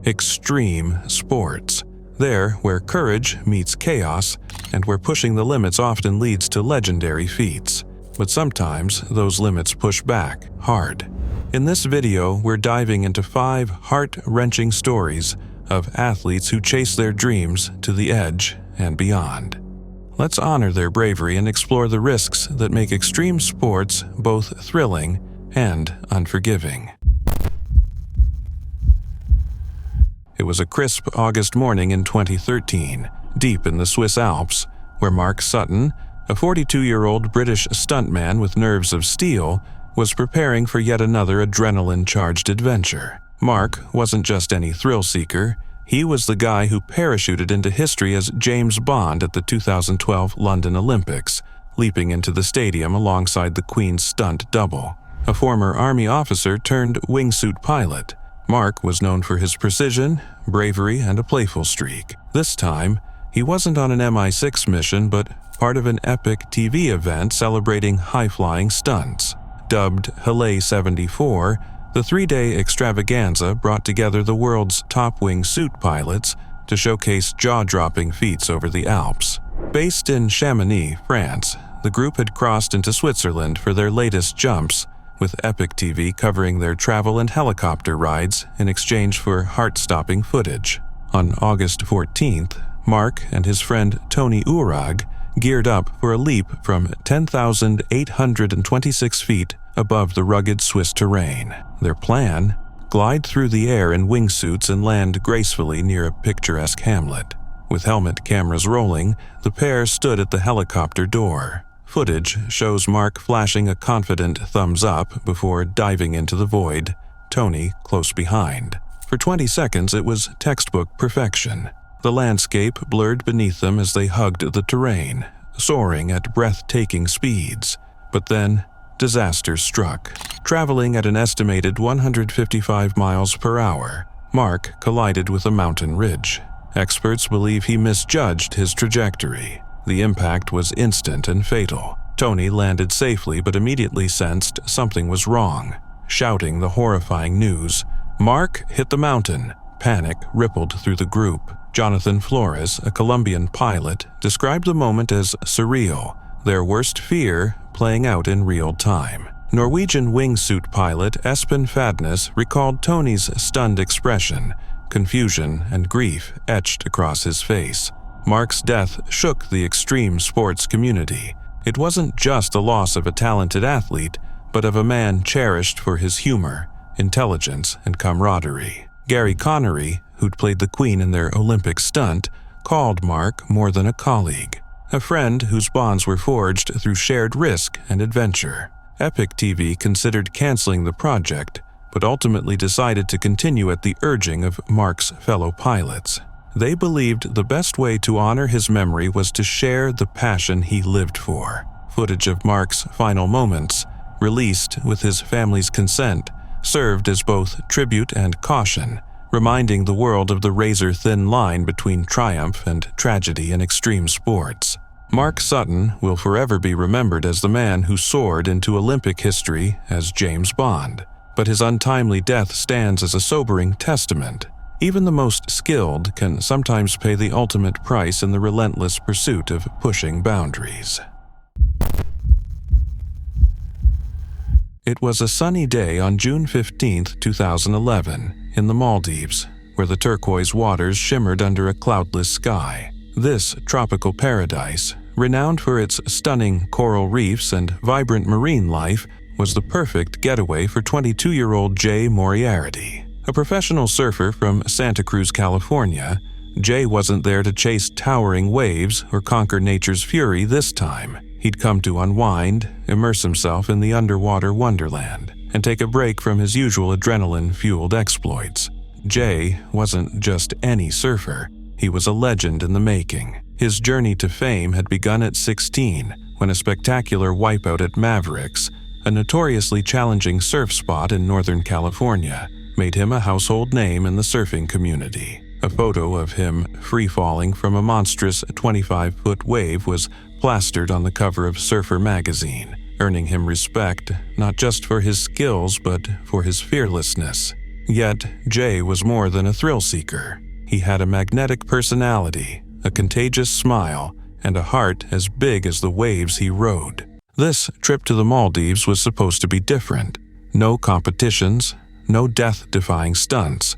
Extreme sports. There where courage meets chaos and where pushing the limits often leads to legendary feats. But sometimes those limits push back hard. In this video, we're diving into 5 heart-wrenching stories of athletes who chase their dreams to the edge and beyond. Let's honor their bravery and explore the risks that make extreme sports both thrilling and unforgiving. It was a crisp August morning in 2013, deep in the Swiss Alps, where Mark Sutton, a 42-year-old British stuntman with nerves of steel, was preparing for yet another adrenaline-charged adventure. Mark wasn't just any thrill-seeker. He was the guy who parachuted into history as James Bond at the 2012 London Olympics, leaping into the stadium alongside the Queen's stunt double, a former Army officer turned wingsuit pilot. Mark was known for his precision, bravery, and a playful streak. This time, he wasn't on an MI6 mission but part of an epic TV event celebrating high-flying stunts. Dubbed Halle 74, the 3-day extravaganza brought together the world's top wingsuit pilots to showcase jaw-dropping feats over the Alps. Based in Chamonix, France, the group had crossed into Switzerland for their latest jumps, with Epic TV covering their travel and helicopter rides in exchange for heart-stopping footage. On August 14th, Mark and his friend Tony Urag geared up for a leap from 10,826 feet above the rugged Swiss terrain. Their plan? Glide through the air in wingsuits and land gracefully near a picturesque hamlet. With helmet cameras rolling, the pair stood at the helicopter door. Footage shows Mark flashing a confident thumbs up before diving into the void, Tony close behind. For 20 seconds, it was textbook perfection. The landscape blurred beneath them as they hugged the terrain, soaring at breathtaking speeds. But then, disaster struck. Traveling at an estimated 155 miles per hour, Mark collided with a mountain ridge. Experts believe he misjudged his trajectory. The impact was instant and fatal. Tony landed safely but immediately sensed something was wrong. Shouting the horrifying news, "Mark hit the mountain!" Panic rippled through the group. Jonathan Flores, a Colombian pilot, described the moment as surreal, their worst fear playing out in real time. Norwegian wingsuit pilot Espen Fadnes recalled Tony's stunned expression, confusion and grief etched across his face. Mark's death shook the extreme sports community. It wasn't just the loss of a talented athlete, but of a man cherished for his humor, intelligence, and camaraderie. Gary Connery, who'd played the Queen in their Olympic stunt, called Mark more than a colleague, a friend whose bonds were forged through shared risk and adventure. Epic TV considered canceling the project, but ultimately decided to continue at the urging of Mark's fellow pilots. They believed the best way to honor his memory was to share the passion he lived for. Footage of Mark's final moments, released with his family's consent, served as both tribute and caution, reminding the world of the razor-thin line between triumph and tragedy in extreme sports. Mark Sutton will forever be remembered as the man who soared into Olympic history as James Bond, but his untimely death stands as a sobering testament. Even the most skilled can sometimes pay the ultimate price in the relentless pursuit of pushing boundaries. It was a sunny day on June 15, 2011, in the Maldives, where the turquoise waters shimmered under a cloudless sky. This tropical paradise, renowned for its stunning coral reefs and vibrant marine life, was the perfect getaway for 22-year-old Jay Moriarty. A professional surfer from Santa Cruz, California, Jay wasn't there to chase towering waves or conquer nature's fury this time. He'd come to unwind, immerse himself in the underwater wonderland, and take a break from his usual adrenaline-fueled exploits. Jay wasn't just any surfer. He was a legend in the making. His journey to fame had begun at 16, when a spectacular wipeout at Mavericks, a notoriously challenging surf spot in Northern California, made him a household name in the surfing community. A photo of him free-falling from a monstrous 25-foot wave was plastered on the cover of Surfer magazine, earning him respect not just for his skills but for his fearlessness. Yet, Jay was more than a thrill-seeker. He had a magnetic personality, a contagious smile, and a heart as big as the waves he rode. This trip to the Maldives was supposed to be different. No competitions, no death-defying stunts.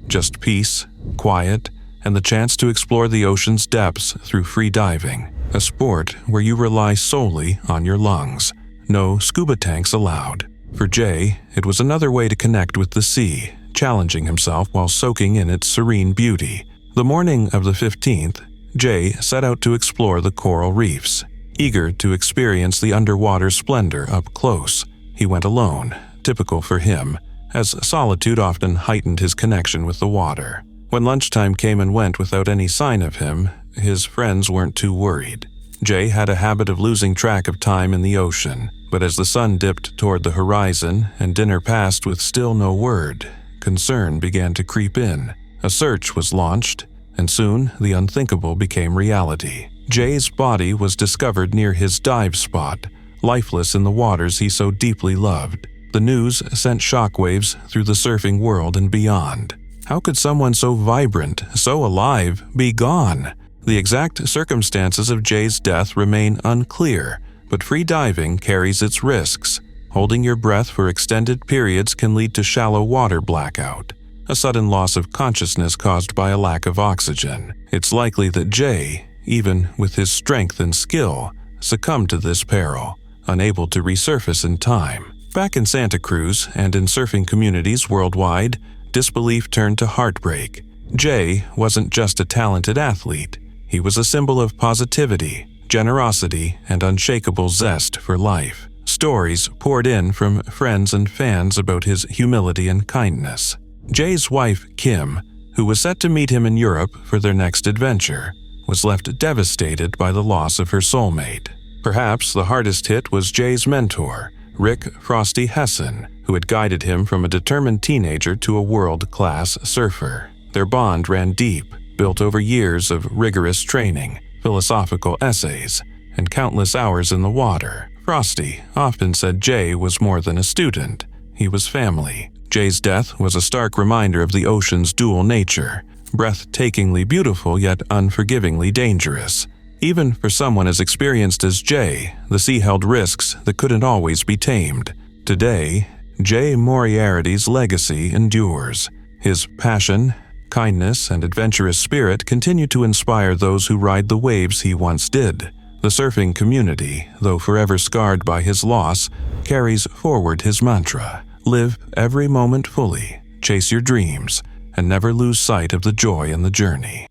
Just peace, quiet, and the chance to explore the ocean's depths through free diving, a sport where you rely solely on your lungs. No scuba tanks allowed. For Jay, it was another way to connect with the sea, challenging himself while soaking in its serene beauty. The morning of the 15th, Jay set out to explore the coral reefs. Eager to experience the underwater splendor up close, he went alone, typical for him, as solitude often heightened his connection with the water. When lunchtime came and went without any sign of him, his friends weren't too worried. Jay had a habit of losing track of time in the ocean, but as the sun dipped toward the horizon and dinner passed with still no word, concern began to creep in. A search was launched, and soon the unthinkable became reality. Jay's body was discovered near his dive spot, lifeless in the waters he so deeply loved. The news sent shockwaves through the surfing world and beyond. How could someone so vibrant, so alive, be gone? The exact circumstances of Jay's death remain unclear, but free diving carries its risks. Holding your breath for extended periods can lead to shallow water blackout, a sudden loss of consciousness caused by a lack of oxygen. It's likely that Jay, even with his strength and skill, succumbed to this peril, unable to resurface in time. Back in Santa Cruz and in surfing communities worldwide, disbelief turned to heartbreak. Jay wasn't just a talented athlete. He was a symbol of positivity, generosity, and unshakable zest for life. Stories poured in from friends and fans about his humility and kindness. Jay's wife, Kim, who was set to meet him in Europe for their next adventure, was left devastated by the loss of her soulmate. Perhaps the hardest hit was Jay's mentor, Rick Frosty Hessen, who had guided him from a determined teenager to a world-class surfer. Their bond ran deep, built over years of rigorous training, philosophical essays, and countless hours in the water. Frosty often said Jay was more than a student. He was family. Jay's death was a stark reminder of the ocean's dual nature, breathtakingly beautiful yet unforgivingly dangerous. Even for someone as experienced as Jay, the sea held risks that couldn't always be tamed. Today, Jay Moriarty's legacy endures. His passion, kindness, and adventurous spirit continue to inspire those who ride the waves he once did. The surfing community, though forever scarred by his loss, carries forward his mantra: live every moment fully, chase your dreams, and never lose sight of the joy in the journey.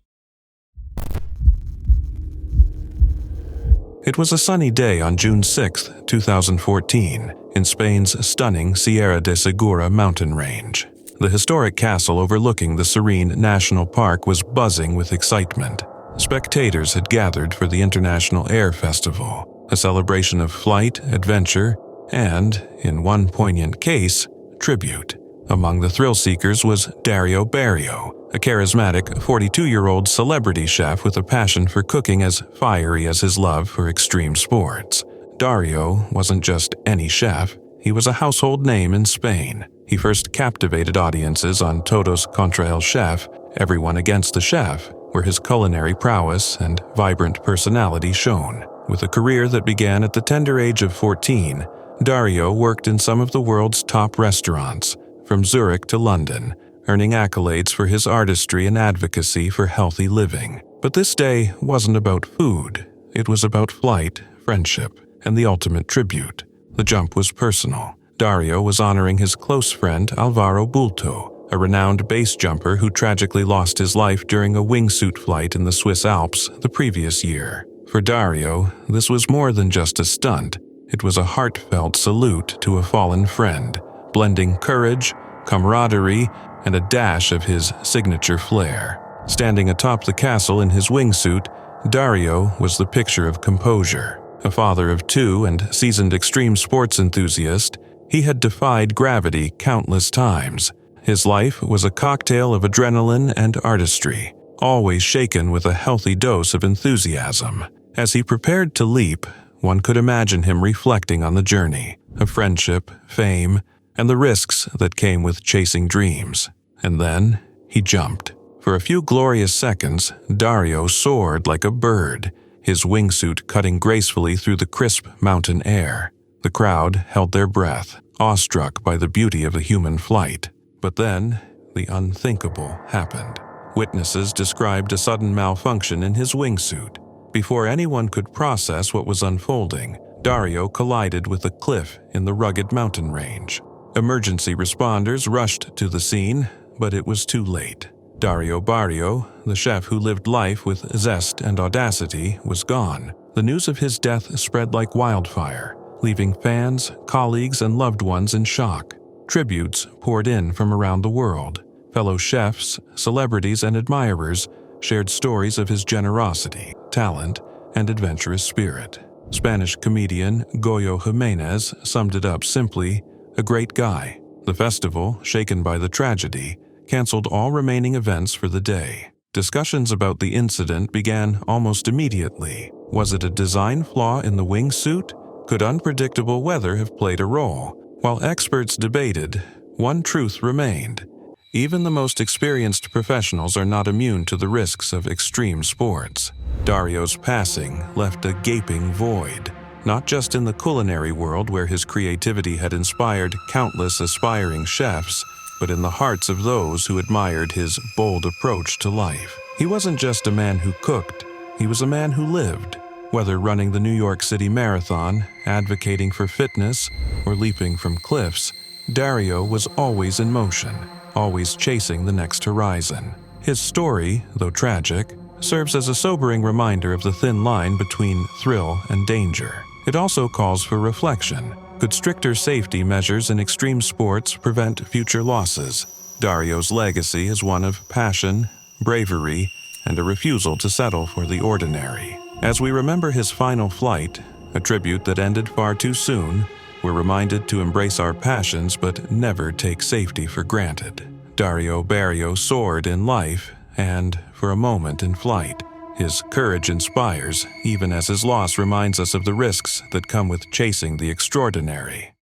It was a sunny day on June 6, 2014, in Spain's stunning Sierra de Segura mountain range. The historic castle overlooking the serene national park was buzzing with excitement. Spectators had gathered for the International Air Festival, a celebration of flight, adventure, and, in one poignant case, tribute. Among the thrill-seekers was Dario Bario, a charismatic 42-year-old celebrity chef with a passion for cooking as fiery as his love for extreme sports. Dario wasn't just any chef, he was a household name in Spain. He first captivated audiences on Todos contra el Chef, Everyone Against the Chef, where his culinary prowess and vibrant personality shone. With a career that began at the tender age of 14, Dario worked in some of the world's top restaurants, from Zurich to London, earning accolades for his artistry and advocacy for healthy living. But this day wasn't about food. It was about flight, friendship, and the ultimate tribute. The jump was personal. Dario was honoring his close friend Alvaro Bulto, a renowned base jumper who tragically lost his life during a wingsuit flight in the Swiss Alps the previous year. For Dario, this was more than just a stunt. It was a heartfelt salute to a fallen friend, blending courage, camaraderie, and a dash of his signature flair. Standing atop the castle in his wingsuit, Dario was the picture of composure. A father of two and seasoned extreme sports enthusiast, he had defied gravity countless times. His life was a cocktail of adrenaline and artistry, always shaken with a healthy dose of enthusiasm. As he prepared to leap, one could imagine him reflecting on the journey of friendship, fame, and the risks that came with chasing dreams. And then he jumped. For a few glorious seconds, Dario soared like a bird, his wingsuit cutting gracefully through the crisp mountain air. The crowd held their breath, awestruck by the beauty of a human flight. But then, the unthinkable happened. Witnesses described a sudden malfunction in his wingsuit. Before anyone could process what was unfolding, Dario collided with a cliff in the rugged mountain range. Emergency responders rushed to the scene, but it was too late. Dario Bario, the chef who lived life with zest and audacity, was gone. The news of his death spread like wildfire, leaving fans, colleagues, and loved ones in shock. Tributes poured in from around the world. Fellow chefs, celebrities, and admirers shared stories of his generosity, talent, and adventurous spirit. Spanish comedian Goyo Jimenez summed it up simply, "A great guy." The festival, shaken by the tragedy, canceled all remaining events for the day. Discussions about the incident began almost immediately. Was it a design flaw in the wingsuit? Could unpredictable weather have played a role? While experts debated, one truth remained. Even the most experienced professionals are not immune to the risks of extreme sports. Dario's passing left a gaping void, not just in the culinary world where his creativity had inspired countless aspiring chefs, but in the hearts of those who admired his bold approach to life. He wasn't just a man who cooked, he was a man who lived. Whether running the New York City Marathon, advocating for fitness, or leaping from cliffs, Dario was always in motion, always chasing the next horizon. His story, though tragic, serves as a sobering reminder of the thin line between thrill and danger. It also calls for reflection. Could stricter safety measures in extreme sports prevent future losses? Dario's legacy is one of passion, bravery, and a refusal to settle for the ordinary. As we remember his final flight, a tribute that ended far too soon, we're reminded to embrace our passions but never take safety for granted. Dario Bario soared in life and, for a moment, in flight. His courage inspires, even as his loss reminds us of the risks that come with chasing the extraordinary.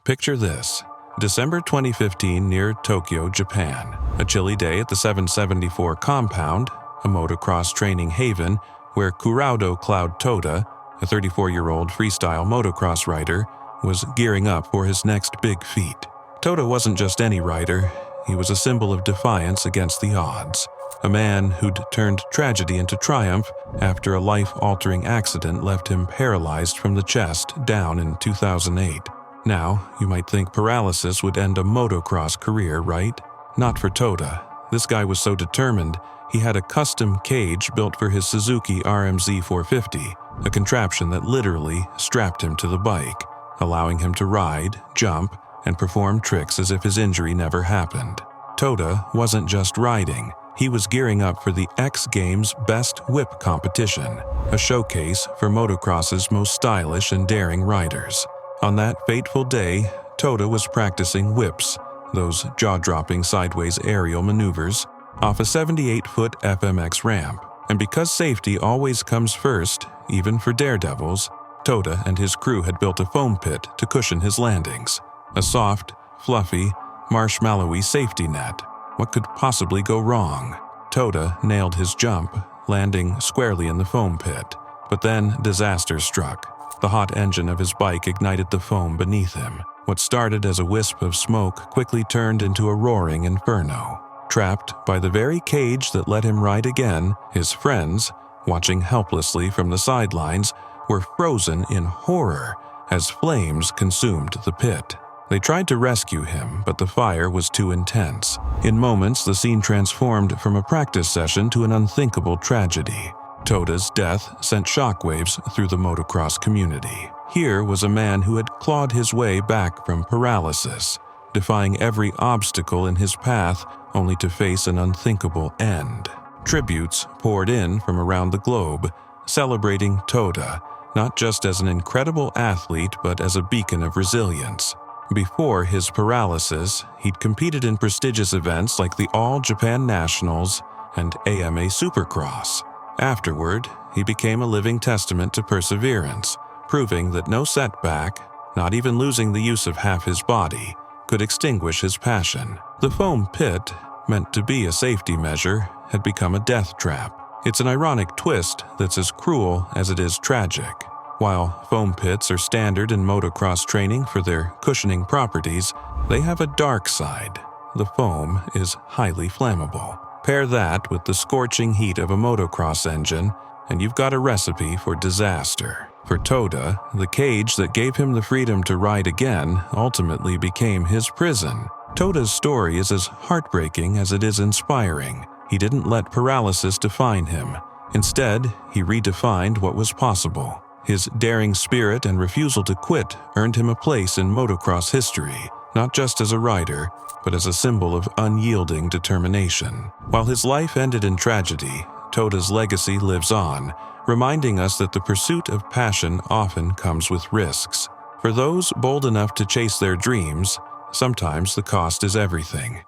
Picture this. December 2015 near Tokyo, Japan. A chilly day at the 774 compound, a motocross training haven where Kuro Cloud Toa, a 34-year-old freestyle motocross rider, was gearing up for his next big feat. Toa wasn't just any rider, he was a symbol of defiance against the odds. A man who'd turned tragedy into triumph after a life-altering accident left him paralyzed from the chest down in 2008. Now, you might think paralysis would end a motocross career, right? Not for Toa. This guy was so determined, he had a custom cage built for his Suzuki RMZ 450, a contraption that literally strapped him to the bike, allowing him to ride, jump, and perform tricks as if his injury never happened. Toa wasn't just riding, he was gearing up for the X Games Best Whip competition, a showcase for motocross's most stylish and daring riders. On that fateful day, Toa was practicing whips, those jaw-dropping sideways aerial maneuvers, off a 78-foot FMX ramp. And because safety always comes first, even for daredevils, Toa and his crew had built a foam pit to cushion his landings. A soft, fluffy, marshmallowy safety net. What could possibly go wrong? Toa nailed his jump, landing squarely in the foam pit. But then disaster struck. The hot engine of his bike ignited the foam beneath him. What started as a wisp of smoke quickly turned into a roaring inferno. Trapped by the very cage that let him ride again, his friends, watching helplessly from the sidelines, were frozen in horror as flames consumed the pit. They tried to rescue him, but the fire was too intense. In moments, the scene transformed from a practice session to an unthinkable tragedy. Toa's death sent shockwaves through the motocross community. Here was a man who had clawed his way back from paralysis, defying every obstacle in his path only to face an unthinkable end. Tributes poured in from around the globe, celebrating Toa, not just as an incredible athlete but as a beacon of resilience. Before his paralysis, he'd competed in prestigious events like the All Japan Nationals and AMA Supercross. Afterward, he became a living testament to perseverance, proving that no setback, not even losing the use of half his body, could extinguish his passion. The foam pit, meant to be a safety measure, had become a death trap. It's an ironic twist that's as cruel as it is tragic. While foam pits are standard in motocross training for their cushioning properties, they have a dark side. The foam is highly flammable. Pair that with the scorching heat of a motocross engine, and you've got a recipe for disaster. For Toda, the cage that gave him the freedom to ride again ultimately became his prison. Toda's story is as heartbreaking as it is inspiring. He didn't let paralysis define him. Instead, he redefined what was possible. His daring spirit and refusal to quit earned him a place in motocross history, not just as a rider, but as a symbol of unyielding determination. While his life ended in tragedy, Toda's legacy lives on, reminding us that the pursuit of passion often comes with risks. For those bold enough to chase their dreams, sometimes the cost is everything.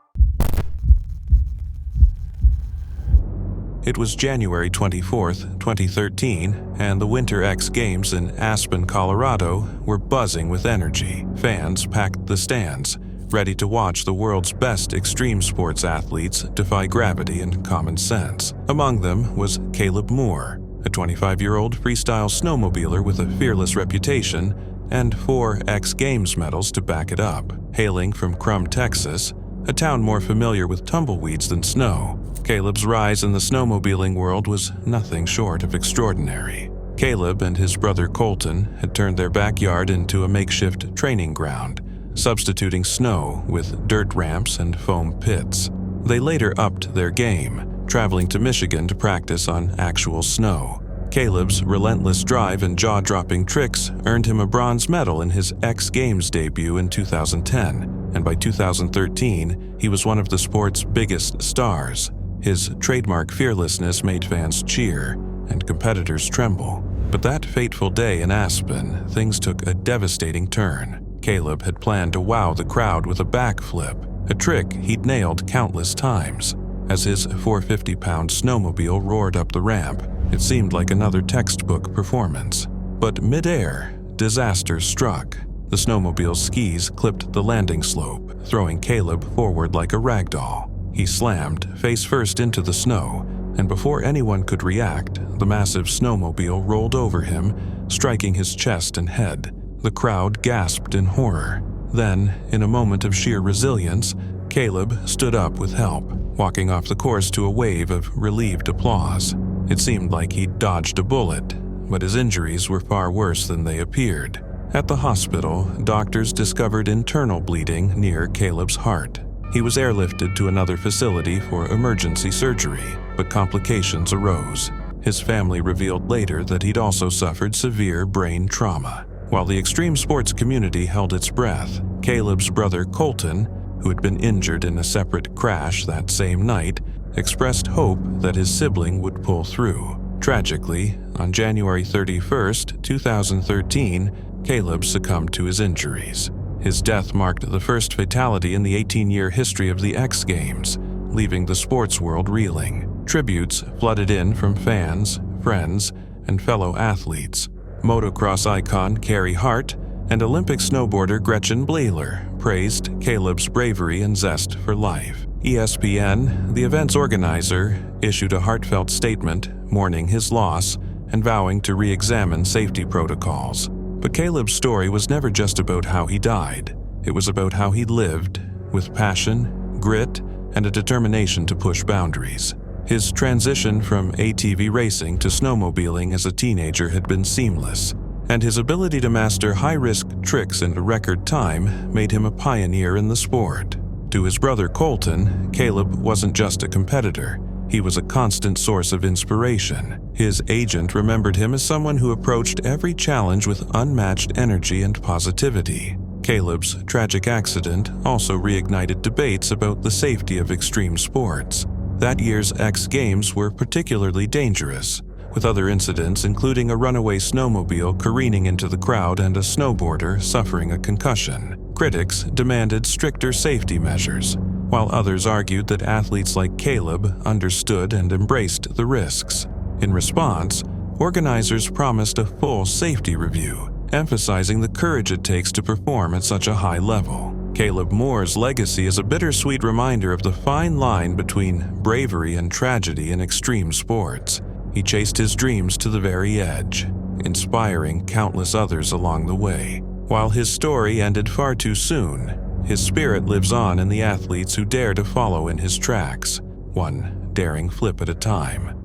It was January 24th, 2013, and the Winter X Games in Aspen, Colorado were buzzing with energy. Fans packed the stands, ready to watch the world's best extreme sports athletes defy gravity and common sense. Among them was Caleb Moore, a 25-year-old freestyle snowmobiler with a fearless reputation and 4 X Games medals to back it up. Hailing from Crum, Texas, a town more familiar with tumbleweeds than snow, Caleb's rise in the snowmobiling world was nothing short of extraordinary. Caleb and his brother Colton had turned their backyard into a makeshift training ground, substituting snow with dirt ramps and foam pits. They later upped their game, traveling to Michigan to practice on actual snow. Caleb's relentless drive and jaw-dropping tricks earned him a bronze medal in his X Games debut in 2010, and by 2013, he was one of the sport's biggest stars. His trademark fearlessness made fans cheer and competitors tremble. But that fateful day in Aspen, things took a devastating turn. Caleb had planned to wow the crowd with a backflip, a trick he'd nailed countless times. As his 450-pound snowmobile roared up the ramp, it seemed like another textbook performance. But mid-air, disaster struck. The snowmobile's skis clipped the landing slope, throwing Caleb forward like a ragdoll. He slammed face first into the snow, and before anyone could react, the massive snowmobile rolled over him, striking his chest and head. The crowd gasped in horror. Then, in a moment of sheer resilience, Caleb stood up with help, walking off the course to a wave of relieved applause. It seemed like he'd dodged a bullet, but his injuries were far worse than they appeared. At the hospital, doctors discovered internal bleeding near Caleb's heart. He was airlifted to another facility for emergency surgery, but complications arose. His family revealed later that he'd also suffered severe brain trauma. While the extreme sports community held its breath, Caleb's brother Colton, who had been injured in a separate crash that same night, expressed hope that his sibling would pull through. Tragically, on January 31st, 2013, Caleb succumbed to his injuries. His death marked the first fatality in the 18-year history of the X Games, leaving the sports world reeling. Tributes flooded in from fans, friends, and fellow athletes. Motocross icon Carey Hart and Olympic snowboarder Gretchen Bleeler praised Caleb's bravery and zest for life. ESPN, the event's organizer, issued a heartfelt statement mourning his loss and vowing to re-examine safety protocols. But Caleb's story was never just about how he died. It was about how he lived, with passion, grit, and a determination to push boundaries. His transition from ATV racing to snowmobiling as a teenager had been seamless, and his ability to master high-risk tricks in a record time made him a pioneer in the sport. To his brother Colton, Caleb wasn't just a competitor. He was a constant source of inspiration. His agent remembered him as someone who approached every challenge with unmatched energy and positivity. Caleb's tragic accident also reignited debates about the safety of extreme sports. That year's X Games were particularly dangerous, with other incidents including a runaway snowmobile careening into the crowd and a snowboarder suffering a concussion. Critics demanded stricter safety measures, while others argued that athletes like Caleb understood and embraced the risks. In response, Organizers promised a full safety review, emphasizing the courage it takes to perform at such a high level. Caleb Moore's legacy is a bittersweet reminder of the fine line between bravery and tragedy in extreme sports. He chased his dreams to the very edge, inspiring countless others along the way. While his story ended far too soon, his spirit lives on in the athletes who dare to follow in his tracks, one daring flip at a time.